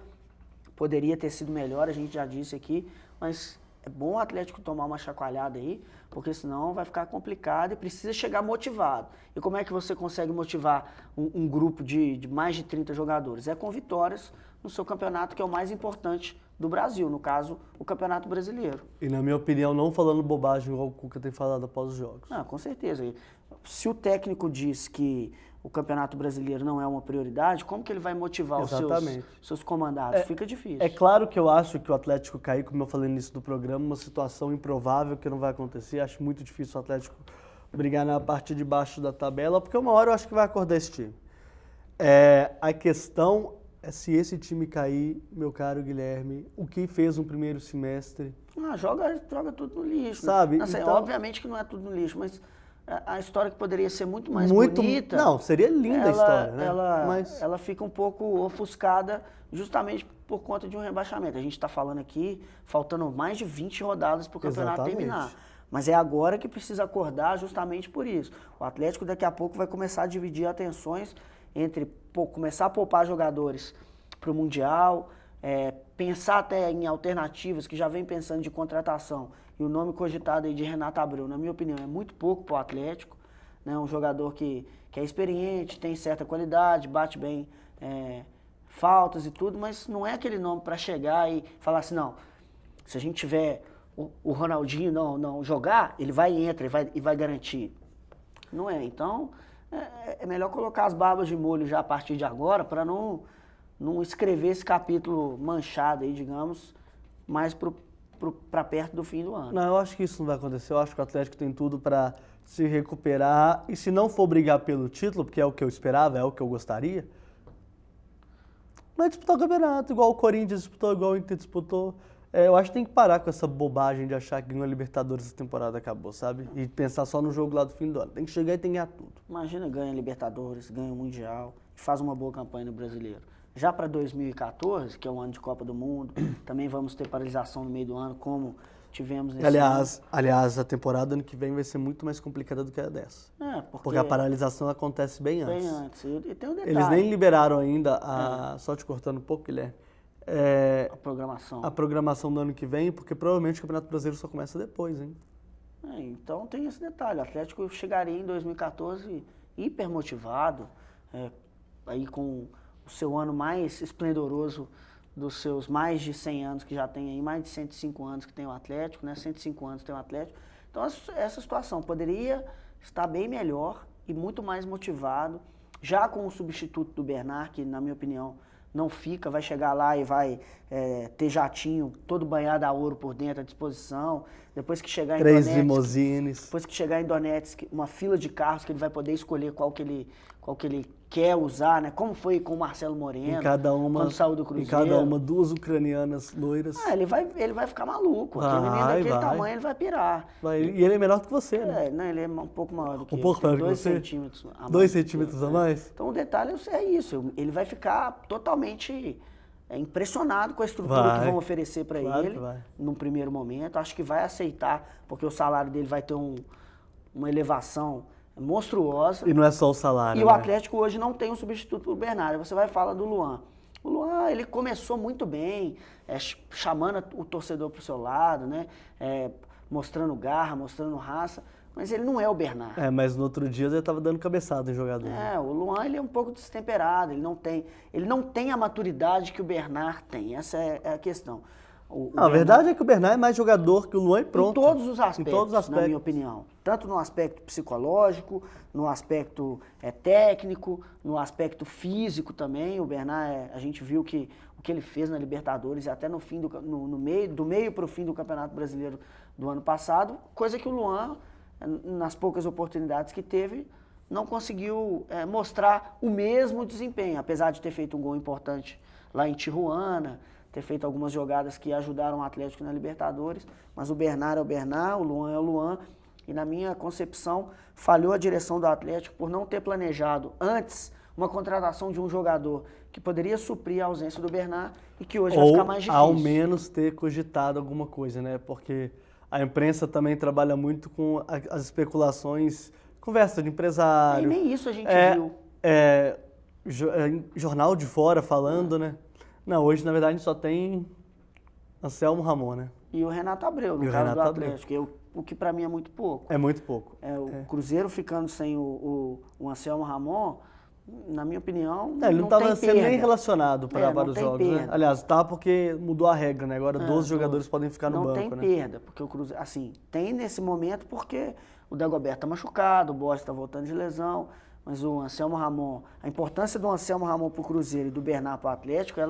poderia ter sido melhor, a gente já disse aqui, mas é bom o Atlético tomar uma chacoalhada aí, porque senão vai ficar complicado e precisa chegar motivado. E como é que você consegue motivar um grupo de mais de 30 jogadores? É com vitórias no seu campeonato, que é o mais importante do Brasil, no caso, o Campeonato Brasileiro. E na minha opinião, não falando bobagem igual o Cuca tem falado após os jogos. Não, com certeza. Se o técnico diz que o Campeonato Brasileiro não é uma prioridade, como que ele vai motivar os seus comandados? Fica difícil. É claro que eu acho que o Atlético cair, como eu falei no início do programa, uma situação improvável que não vai acontecer. Acho muito difícil o Atlético brigar na parte de baixo da tabela, porque uma hora eu acho que vai acordar esse time. A questão é se esse time cair, meu caro Guilherme, o que fez no primeiro semestre? Joga tudo no lixo. Sabe? Né? Assim, então, obviamente que não é tudo no lixo, mas a história que poderia ser muito mais bonita... Não, seria linda a história, né? Ela fica um pouco ofuscada justamente por conta de um rebaixamento. A gente está falando aqui, faltando mais de 20 rodadas para o campeonato terminar. Mas é agora que precisa acordar justamente por isso. O Atlético daqui a pouco vai começar a dividir atenções entre começar a poupar jogadores para o Mundial, pensar até em alternativas, que já vem pensando de contratação. E o nome cogitado aí de Renato Abreu, na minha opinião, é muito pouco para o Atlético. Né? Um jogador que é experiente, tem certa qualidade, bate bem faltas e tudo, mas não é aquele nome para chegar e falar assim, não, se a gente tiver o Ronaldinho não jogar, ele entra e vai garantir. Não é, então é melhor colocar as barbas de molho já a partir de agora para não escrever esse capítulo manchado aí, digamos, mais pro para perto do fim do ano. Não, eu acho que isso não vai acontecer. Eu acho que o Atlético tem tudo para se recuperar. E se não for brigar pelo título, porque é o que eu esperava, é o que eu gostaria, vai disputar o campeonato, igual o Corinthians disputou, igual o Inter disputou. Eu acho que tem que parar com essa bobagem de achar que ganhou a Libertadores essa temporada acabou, sabe? E pensar só no jogo lá do fim do ano. Tem que chegar e tem que ganhar tudo. Imagina, ganha Libertadores, ganha o Mundial, faz uma boa campanha no Brasileiro. Já para 2014, que é um ano de Copa do Mundo, também vamos ter paralisação no meio do ano, como tivemos nesse ano. Aliás, a temporada ano que vem vai ser muito mais complicada do que a dessa. Porque a paralisação acontece bem antes. Bem antes. E tem um detalhe. Eles nem liberaram ainda, só te cortando um pouco, Guilherme, a programação do ano que vem, porque provavelmente o Campeonato Brasileiro só começa depois, hein? Então tem esse detalhe. O Atlético chegaria em 2014 hiper motivado, aí com o seu ano mais esplendoroso dos seus mais de 100 anos que já tem aí, mais de 105 anos que tem o Atlético, né? 105 anos tem o Atlético. Então essa situação poderia estar bem melhor e muito mais motivado, já com o substituto do Bernard, que na minha opinião não fica, vai chegar lá e vai ter jatinho todo banhado a ouro por dentro à disposição. Depois que chegar em Três Donetsk, limousines. Depois que chegar em Donetsk, uma fila de carros que ele vai poder escolher qual que ele quer usar, né? Como foi com o Marcelo Moreno, quando saiu do Cruzeiro. Em cada uma, duas ucranianas loiras. Ele vai ficar maluco. Aquele menino daquele tamanho, ele vai pirar. E ele é menor do que você, né? Não, ele é um pouco maior do que um pouco maior do que você? 2 centímetros a mais. 2 centímetros a mais? Então o detalhe é isso. Ele vai ficar totalmente impressionado com a estrutura que vão oferecer para ele num primeiro momento. Acho que vai aceitar, porque o salário dele vai ter uma elevação monstruosa. E não é só o salário, E o Atlético hoje não tem um substituto para o Bernard. Você vai falar do Luan. O Luan, ele começou muito bem, chamando o torcedor para o seu lado, né? Mostrando garra, mostrando raça. Mas ele não é o Bernard. Mas no outro dia ele estava dando cabeçada em jogador. O Luan, ele é um pouco destemperado, ele não tem a maturidade que o Bernard tem. Essa é a questão. A verdade é que o Bernard é mais jogador que o Luan e pronto. Em todos os aspectos, na minha opinião. Tanto no aspecto psicológico, no aspecto técnico, no aspecto físico também. O Bernard, a gente viu que o que ele fez na Libertadores e até no fim do meio para o fim do Campeonato Brasileiro do ano passado, coisa que o Luan, nas poucas oportunidades que teve, não conseguiu mostrar o mesmo desempenho, apesar de ter feito um gol importante lá em Tijuana, ter feito algumas jogadas que ajudaram o Atlético na Libertadores, mas o Bernard é o Bernard, o Luan é o Luan, e na minha concepção falhou a direção do Atlético por não ter planejado antes uma contratação de um jogador que poderia suprir a ausência do Bernard e que hoje vai ficar mais difícil. Ou ao menos ter cogitado alguma coisa, né? Porque a imprensa também trabalha muito com as especulações, conversa de empresário. E nem isso a gente viu. Jornal de fora falando, né? Não, hoje na verdade a gente só tem Anselmo Ramon, né? E o Renato Abreu, no caso do Atlético, o que pra mim é muito pouco. É muito pouco. O Cruzeiro ficando sem o Anselmo Ramon, na minha opinião, ele não estava sendo nem relacionado para vários jogos, né? Aliás, tá porque mudou a regra, né? Agora 12 jogadores podem ficar no banco, né? Não tem perda, porque o Cruzeiro, assim, tem nesse momento porque o Dagoberto tá machucado, o Borges tá voltando de lesão, mas o Anselmo Ramon, a importância do Anselmo Ramon pro Cruzeiro e do Bernard pro Atlético,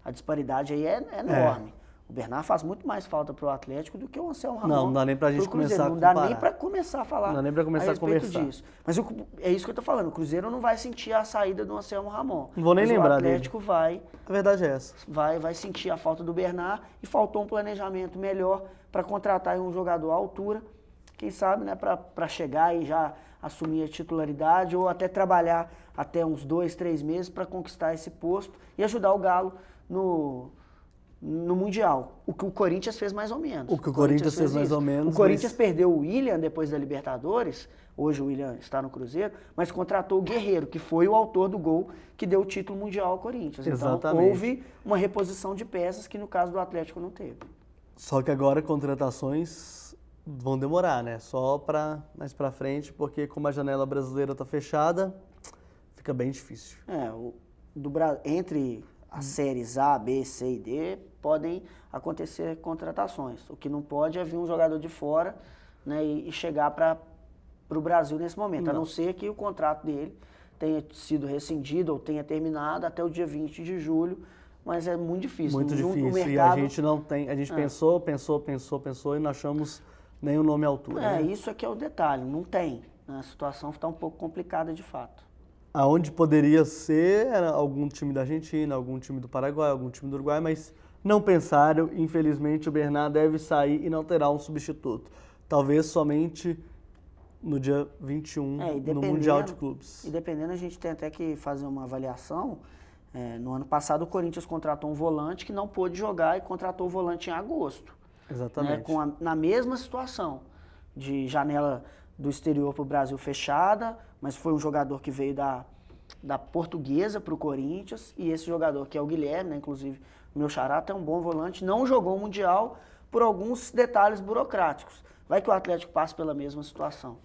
a disparidade aí é enorme. O Bernard faz muito mais falta pro Atlético do que o Anselmo Ramon. Não dá nem pra gente começar a comparar. Não dá nem pra começar a falar. Não dá nem pra começar a conversar. Disso. Mas é isso que eu tô falando, o Cruzeiro não vai sentir a saída do Anselmo Ramon. Não vou nem lembrar dele. O Atlético vai... A verdade é essa. Vai sentir a falta do Bernard e faltou um planejamento melhor para contratar um jogador à altura, quem sabe, né, para chegar e já assumir a titularidade ou até trabalhar até uns 2, 3 meses para conquistar esse posto e ajudar o Galo no Mundial. O que o Corinthians fez mais ou menos. O que o Corinthians fez mais ou menos. O Corinthians perdeu o William depois da Libertadores, hoje o William está no Cruzeiro, mas contratou o Guerreiro, que foi o autor do gol que deu o título mundial ao Corinthians. Exatamente. Então houve uma reposição de peças que no caso do Atlético não teve. Só que agora contratações vão demorar, né? Só mais pra frente, porque como a janela brasileira tá fechada, fica bem difícil. Entre as séries A, B, C e D, podem acontecer contratações. O que não pode é vir um jogador de fora, né, e chegar para o Brasil nesse momento, a não ser que o contrato dele tenha sido rescindido ou tenha terminado até o dia 20 de julho mas é muito difícil. Muito No difícil. mercado, E a gente não tem. A gente pensou e não achamos nenhum nome à altura. Né? isso aqui é o detalhe, não tem. A situação está um pouco complicada de fato. Aonde poderia ser era algum time da Argentina, algum time do Paraguai, algum time do Uruguai, mas não pensaram. Infelizmente, o Bernard deve sair e não terá um substituto. Talvez somente no dia 21, no Mundial de Clubes. E dependendo, a gente tem até que fazer uma avaliação. No ano passado, o Corinthians contratou um volante que não pôde jogar e contratou o volante em agosto. Exatamente. Né, na mesma situação, de janela do exterior para o Brasil fechada, mas foi um jogador que veio da Portuguesa para o Corinthians, e esse jogador, que é o Guilherme, né, inclusive o meu xará, é um bom volante, não jogou o Mundial por alguns detalhes burocráticos. Vai que o Atlético passe pela mesma situação.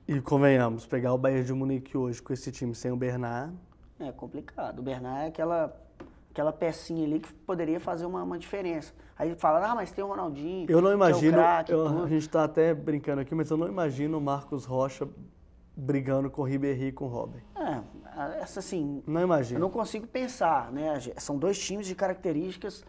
E convenhamos, pegar o Bayern de Munique hoje com esse time sem o Bernard... É complicado. O Bernard é aquela pecinha ali que poderia fazer uma diferença. Aí fala, mas tem o Ronaldinho, Eu não imagino, que é o craque, a gente está até brincando aqui, mas eu não imagino o Marcos Rocha brigando com o Ribéry e com o Robben. Essa assim... Não imagino. Eu não consigo pensar, né? São dois times de características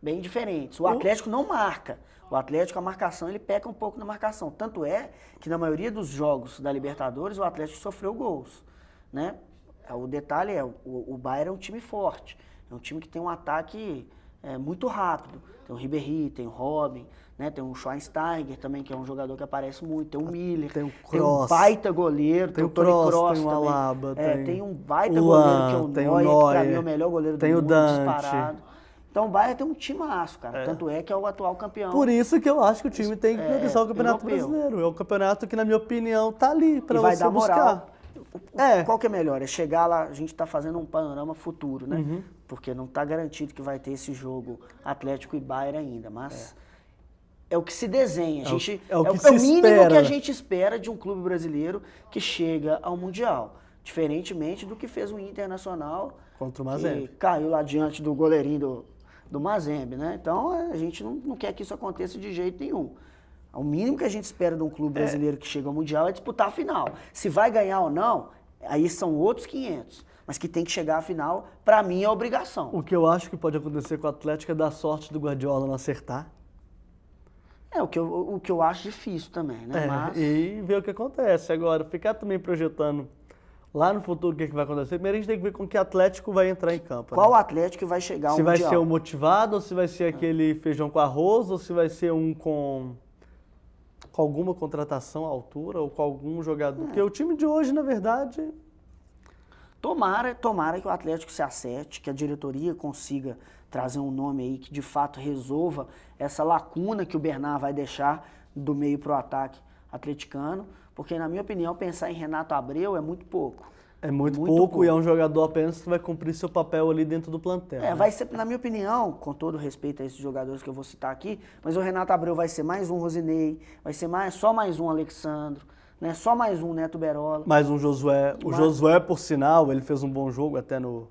bem diferentes. O Atlético não marca. O Atlético, a marcação, ele peca um pouco na marcação. Tanto é que na maioria dos jogos da Libertadores, o Atlético sofreu gols, né? O detalhe é, o Bayern é um time forte, é um time que tem um ataque muito rápido. Tem o Ribéry, tem o Robben, né? Tem o Schweinsteiger também, que é um jogador que aparece muito, tem o Miller, tem o Kroos, tem um baita goleiro, tem o Toni Kroos tem o também. Alaba, tem um baita goleiro, que é o Neuer, que pra mim é o melhor goleiro do mundo, disparado. Então o Bayern tem um timaço, cara. Tanto é que é o atual campeão. Por isso que eu acho que o time tem que priorizar o Campeonato Brasileiro. É um campeonato que, na minha opinião, tá ali pra você buscar. Moral. Qual que é melhor? É chegar lá, a gente tá fazendo um panorama futuro, né? Uhum. Porque não tá garantido que vai ter esse jogo Atlético e Bayern ainda, mas é o que se desenha. É o mínimo que a gente espera de um clube brasileiro que chega ao Mundial. Diferentemente do que fez o Internacional contra o Mazembe, que caiu lá diante do goleirinho do Mazembe, né? Então a gente não quer que isso aconteça de jeito nenhum. O mínimo que a gente espera de um clube brasileiro que chega ao Mundial é disputar a final. Se vai ganhar ou não, aí são outros 500. Mas que tem que chegar à final, pra mim é obrigação. O que eu acho que pode acontecer com o Atlético é dar sorte do Guardiola não acertar. O que eu acho difícil também, né? E ver o que acontece. Agora, ficar também projetando lá no futuro o que vai acontecer, primeiro a gente tem que ver com que Atlético vai entrar em campo. Qual Atlético vai chegar ao Mundial? Se vai ser o motivado, ou se vai ser aquele feijão com arroz, ou se vai ser um com alguma contratação à altura, ou com algum jogador. Porque o time de hoje, na verdade... Tomara que o Atlético se acerte, que a diretoria consiga trazer um nome aí que de fato resolva essa lacuna que o Bernard vai deixar do meio para o ataque atleticano, porque na minha opinião pensar em Renato Abreu é muito pouco. É muito pouco e é um jogador apenas que vai cumprir seu papel ali dentro do plantel. Né? Vai ser, na minha opinião, com todo respeito a esses jogadores que eu vou citar aqui, mas o Renato Abreu vai ser mais um Rosinei, vai ser só mais um Alexandro, né? Só mais um Neto Berola. Mais um Josué. O Josué, por sinal, ele fez um bom jogo até no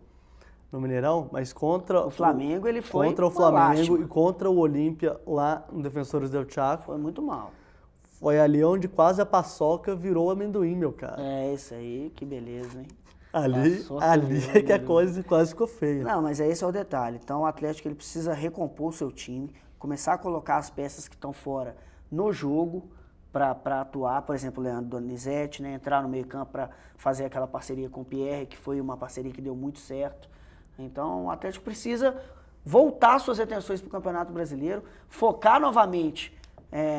Mineirão, mas contra o Flamengo ele foi contra o Flamengo e contra o Olímpia lá no Defensores del Chaco. Foi muito mal. Foi ali onde quase a paçoca virou amendoim, meu cara. Isso aí, que beleza, hein? Ali é que a coisa quase ficou feia. Não, mas esse é o detalhe. Então o Atlético ele precisa recompor o seu time, começar a colocar as peças que estão fora no jogo para atuar. Por exemplo, o Leandro Donizete, né? Entrar no meio campo para fazer aquela parceria com o Pierre, que foi uma parceria que deu muito certo. Então o Atlético precisa voltar suas atenções para o Campeonato Brasileiro, focar novamente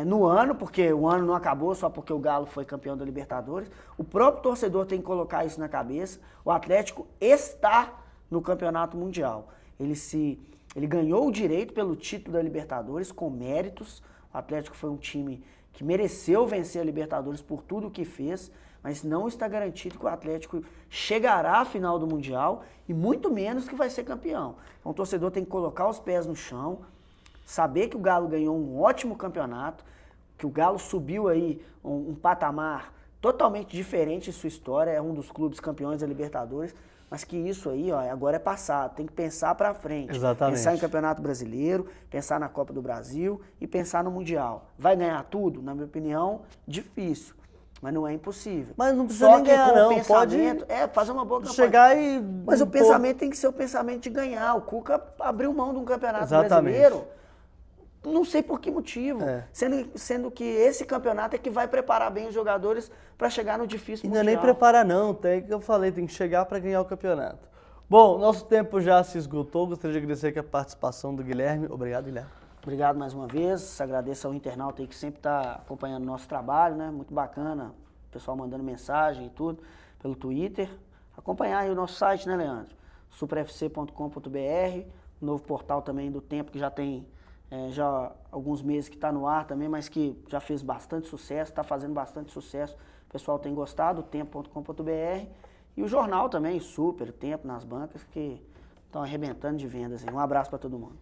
no ano, porque o ano não acabou só porque o Galo foi campeão da Libertadores. O próprio torcedor tem que colocar isso na cabeça. O Atlético está no Campeonato Mundial. Ele ganhou o direito pelo título da Libertadores com méritos. O Atlético foi um time que mereceu vencer a Libertadores por tudo o que fez, mas não está garantido que o Atlético chegará à final do Mundial e muito menos que vai ser campeão. Então o torcedor tem que colocar os pés no chão, saber que o Galo ganhou um ótimo campeonato, que o Galo subiu aí um patamar totalmente diferente em sua história, é um dos clubes campeões da Libertadores, mas que isso aí agora é passado, tem que pensar para frente. Exatamente. Pensar em Campeonato Brasileiro, pensar na Copa do Brasil e pensar no Mundial. Vai ganhar tudo? Na minha opinião, difícil. Mas não é impossível. Mas não precisa Só nem que ganhar, com o não. pensamento, Pode fazer uma boa campanha. chegar e... Mas o impor. pensamento tem que ser o pensamento de ganhar. O Cuca abriu mão de um campeonato Exatamente. brasileiro, não sei por que motivo. É. Sendo que esse campeonato é que vai preparar bem os jogadores para chegar no difícil E não é mundial. nem preparar não, tem que eu falei, tem que chegar para ganhar o campeonato. Bom, nosso tempo já se esgotou, gostaria de agradecer aqui a participação do Guilherme. Obrigado, Guilherme. Obrigado mais uma vez, agradeço ao internauta aí que sempre está acompanhando o nosso trabalho, né? Muito bacana, o pessoal mandando mensagem e tudo pelo Twitter. Acompanhar aí o nosso site, né, Leandro? suprafc.com.br, novo portal também do Tempo, que já tem já alguns meses que está no ar também, mas que já fez bastante sucesso, está fazendo bastante sucesso. O pessoal tem gostado, tempo.com.br. E o jornal também, Super, Tempo nas bancas, que estão arrebentando de vendas aí. Um abraço para todo mundo.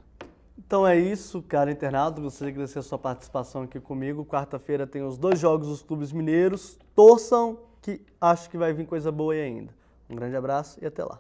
Então é isso, cara internauta. Gostaria de agradecer a sua participação aqui comigo. Quarta-feira tem os 2 jogos dos clubes mineiros. Torçam, que acho que vai vir coisa boa aí ainda. Um grande abraço e até lá.